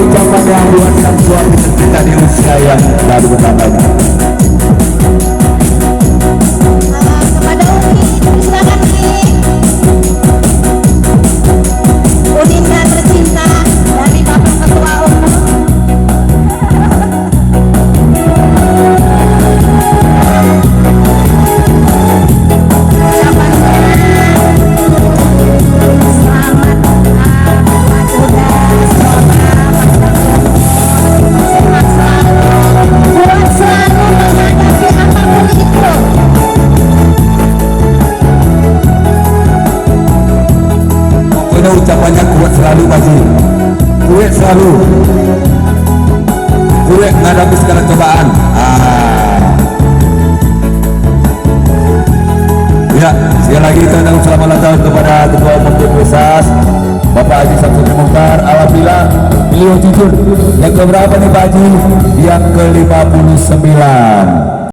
ucapan yang buat buat kita di usia yang baru bertambahnya. Kepada Uni, silakan nih. Uninnya tercinta dari Bapak Ketua Umum. Ucapannya kuat selalu Haji, kuat selalu, kuat menghadapi segala cobaan. Ya, sekali lagi kita ucapkan selamat ulang tahun kepada Ketua Umum DPSAS Bapak Haji Samsudin Mukhtar. Alhamdulillah beliau jujur. Yang keberapa nih Pak Haji? Yang ke-59.